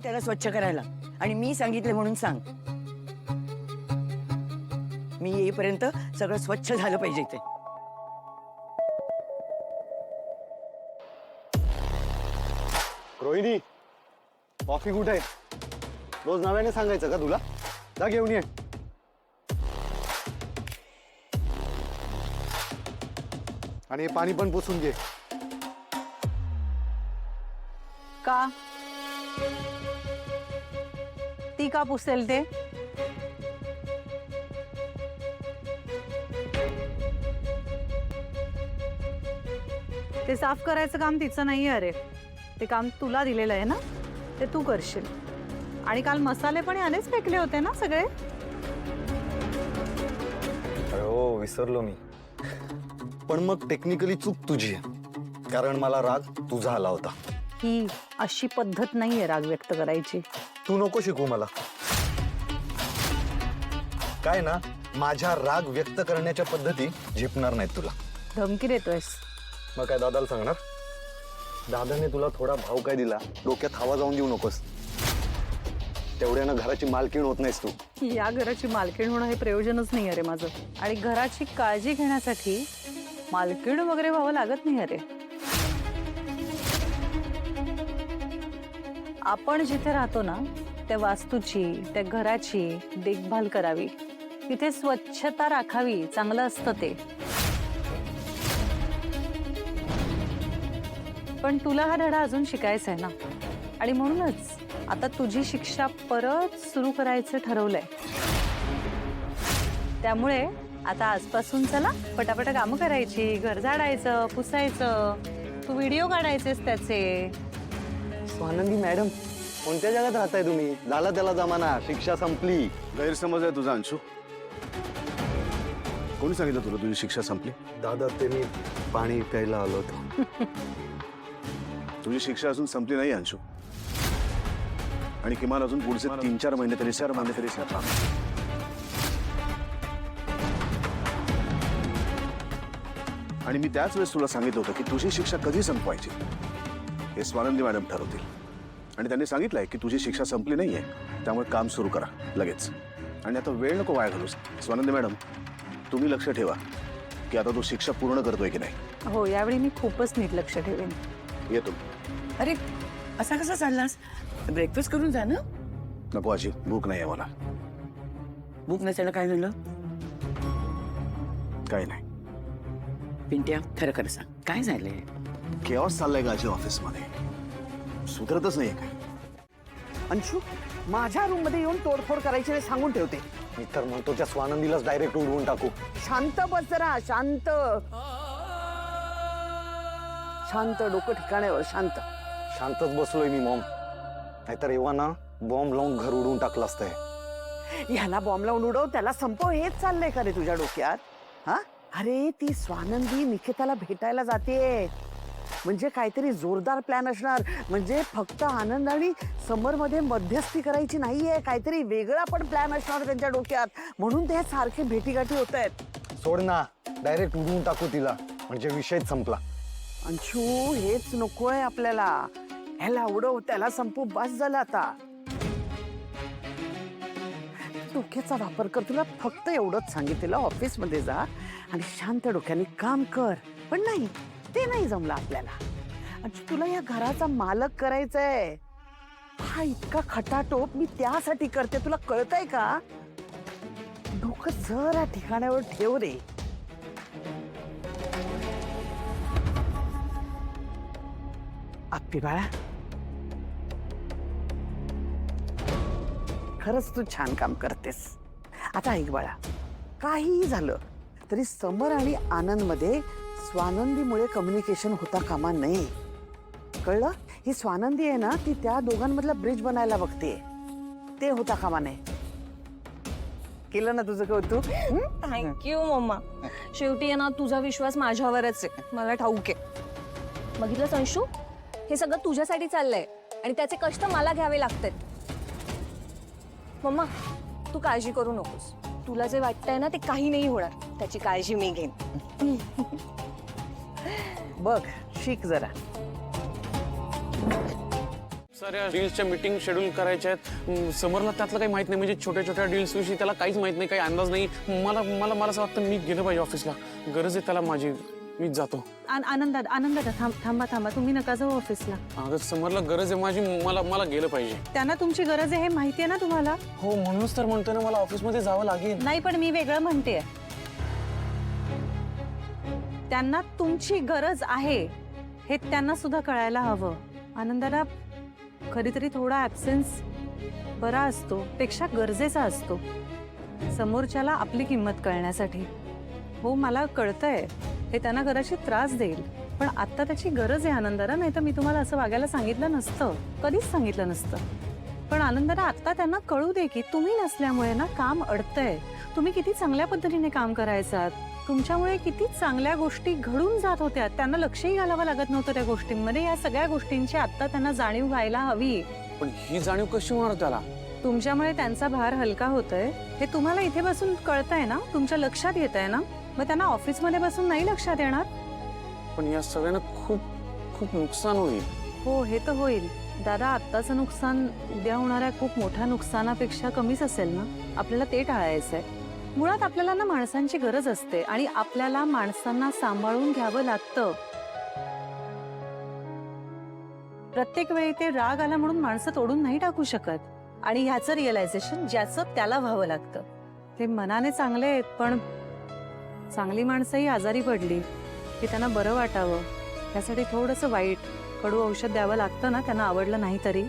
त्याला स्वच्छ करायला आणि मी सांगितले म्हणून सांग. मी येईपर्यंत सगळं स्वच्छ झालं पाहिजे ते. रोहिणी, कॉफी कुठे आहे? रोज नव्याने सांगायचं का तुला? जा घेऊन ये. आणि हे पाणी पण पुसून घे. का ती का पुसेल ते? ते साफ करायचं काम तिचं नाहीये. अरे ते काम तुला दिलेलं आहे ना, ते तू करशील. आणि काल मसाले पण यानेच फेकले होते ना सगळे. अरे हो, विसरलो मी. पण मग टेक्निकली चूक तुझी आहे, कारण मला राग तुझा आला होता. ही अशी पद्धत नाहीये राग व्यक्त करायची. तू नको शिकू मला. काय ना, माझ्या राग व्यक्त करण्याच्या पद्धती झेपणार नाहीत तुला. धमकी देतोयस? मग काय दादाला सांगणार? दादाने तुला थोडा भाव काय दिला, डोक्यात हवा जाऊन देऊ नकोस. तेवढ्यानं घराची मालकीण होत नाहीस तू. या घराची मालकीण होणं हे प्रयोजनच नाही अरे माझं. आणि घराची काळजी घेण्यासाठी मालकीण वगैरे व्हावं लागत नाही. अरे आपण जिथे राहतो ना, त्या वास्तूची, त्या घराची देखभाल करावी, तिथे स्वच्छता राखावी, चांगलं असतं ते. पण तुला हा धडा अजून शिकायचा आहे ना, आणि म्हणूनच आता तुझी शिक्षा परत सुरू करायचं ठरवलंय. त्यामुळे आता आजपासून चला पटापट कामं करायची, घर झाडायचं, पुसायचं, तू व्हिडिओ काढायचेस त्याचे. स्वानंदी मॅडम, कोणत्या जगात राहताय तुम्ही? झाला त्याला जमाना, शिक्षा संपली. गैरसमज आहे तुझा अंशू. कोणी सांगितलं तुला तुझी शिक्षा संपली? दादा, ते मी पाणी प्यायला आलो होतो. तुझी शिक्षा अजून संपली नाही अंशू. आणि किमान अजून पुढचे 3-4 महिने तरी संपला. आणि मी त्याच वेळेस तुला सांगितलं होतं की तुझी शिक्षा कधी संपवायची हे स्वानंदी मॅडम ठरवतील. आणि त्यांनी सांगितलंय की तुझी शिक्षा संपली नाहीये, त्यामुळे काम सुरू करा लगेच. आणि आता वेळ नको वाया घालूस. स्वानंदी मॅडम, तुम्ही लक्ष ठेवा की आता तू शिक्षा पूर्ण करतोय की नाही. हो, यावेळी मी खूपच नीट लक्ष ठेवेन. येतो. अरे असा कसा चाललास? ब्रेकफास्ट करून जा ना. नको आजी, भूक नाही आहे मला. भूक नसायला काय झालं? काही नाही. पिंट्या, खरं खरं सांग, काय झालंय? केऑस चाललाय का आजी ऑफिसमध्ये? सुधरतच नाहीये काय? अंशू, माझ्या रूम मध्ये येऊन तोडफोड करायची नाही सांगून ठेवते. मी तर म्हणतो त्या स्वानंदीलाच डायरेक्ट उडवून टाकू. शांत बस जरा, शांत शांत. डोकं ठिकाण्यावर, शांत. शांतच बसलोय मी मॉम. नाहीतर एव्हा ना बॉम्ब लावून घर उडवून टाकलं असतंय. ह्याला बॉम्ब लावून उडव, त्याला संपव, हेच चाललंय का रे तुझ्या डोक्यात? हा, अरे ती स्वानंदी निकिताला भेटायला जाते म्हणजे काहीतरी जोरदार प्लॅन असणार. म्हणजे फक्त आनंद आणि समर मध्ये मध्यस्थी करायची नाहीये, काहीतरी वेगळा पण प्लॅन असणार त्यांच्या डोक्यात. म्हणून ते सारखे भेटीगाठी होत आहेत. सोड ना, डायरेक्ट उडवून टाकू तिला, म्हणजे विषयच संपला. अंशू, हेच नकोय आपल्याला. ह्याला उडव, त्याला संपू, बस झालं आता. डोक्याचा वापर कर. तुला फक्त एवढंच सांगितलेलं, ऑफिस मध्ये जा आणि शांत डोक्याने काम कर. पण नाही, ते नाही जमलं आपल्याला. अंशू, तुला या घराचा मालक करायचंय. हा इतका खटाटोप मी त्यासाठी करते, तुला कळतंय का? डोकं जरा ठिकाणावर ठेव रे. आप्पी बाळा, खरंच तू छान काम करतेस. आता ऐक बाळा, काहीही झालं तरी समर आणि आनंद मध्ये स्वानंदीमुळे कम्युनिकेशन होता कामा नये. कळलं? ही स्वानंदी आहे ना, ती त्या दोघांमधला ब्रिज बनायला बघते. ते होता कामा नये. केलं ना तुझं कौतुक? Thank you mamma. शेवटी आहे ना, तुझा विश्वास माझ्यावरच आहे, मला ठाऊक आहे. बघितलं संशू, हे सगळं तुझ्यासाठी चाललंय आणि त्याचे कष्ट मला घ्यावे लागतात. मम्मा, तू काळजी करू नकोस. तुला जे वाटतंय ना, ते काही नाही होणार. त्याची काळजी मी घेईन. बघ, शिक जरा. साऱ्या डील्सच्या मीटिंग शेड्यूल करायच्या आहेत. समरला त्यातलं काही माहित नाही, म्हणजे छोट्या छोट्या डील्स विषयी त्याला काहीच माहित नाही, काही अंदाज नाही. मला मला मला असं वाटतं मी गेलं पाहिजे ऑफिसला. गरज आहे त्याला माझी. मीच जातो. आनंदात थांबा तुम्ही नका जाऊ ऑफिसला. अगं समरला गरज आहे माझी. मला गेलं पाहिजे. त्यांना तुमची गरज आहे हे माहिती आहे ना तुम्हाला. हो म्हणूनच तर म्हणतोय ना मला ऑफिसमध्ये जावं लागेल. नाही पण मी वेगळं म्हणते. त्यांना तुमची गरज आहे हे त्यांना सुद्धा कळायला हवं. आनंदाला कधीतरी थोडा ॲब्सेन्स बरा असतो पेक्षा गरजेचा असतो समोरच्याला आपली किंमत कळण्यासाठी. हो मला कळतंय हे त्यांना कदाचित त्रास देईल, पण आत्ता त्याची गरज आहे आनंदाला. नाही तर मी तुम्हाला असं वागायला सांगितलं नसतं, कधीच सांगितलं नसतं. पण आनंदाला आत्ता त्यांना कळू दे की तुम्ही नसल्यामुळे ना काम अडतंय. तुम्ही किती चांगल्या पद्धतीने काम करायचात, तुमच्यामुळे किती चांगल्या गोष्टी घडून जात होत्या. त्यांना लक्षही घालावं लागत नव्हतं त्या गोष्टींमध्ये. या सगळ्या गोष्टींची आत्ता त्यांना जाणीव व्हायला हवी. पण ही जाणीव कशी होणार त्याला? तुमच्यामुळे त्यांचा भार हलका होतोय हे तुम्हाला इथे बसून कळतंय ना, तुमच्या लक्षात येत आहे ना. मग त्यांना ऑफिसमध्ये बसून नाही लक्षात येणार. पण या सगळ्यांना खूप खूप नुकसान होईल. हो हे तर होईल दादा. आत्ताचं नुकसान उद्या होणाऱ्या खूप मोठ्या नुकसानापेक्षा कमीच असेल ना. आपल्याला ते टाळायचंय. मुळात आपल्याला ना माणसांची गरज असते आणि आपल्याला माणसांना सांभाळून घ्यावं लागतं. प्रत्येक वेळी ते राग आला म्हणून माणसं तोडून नाही टाकू शकत. आणि ह्याचं रिअलायझेशन ज्याचं त्याला व्हावं लागतं. ते मनाने चांगले आहेत, पण चांगली माणसंही आजारी पडली की त्यांना बरं वाटावं यासाठी थोडंसं वाईट कडू औषध द्यावं लागतं ना, त्यांना आवडलं नाही तरी.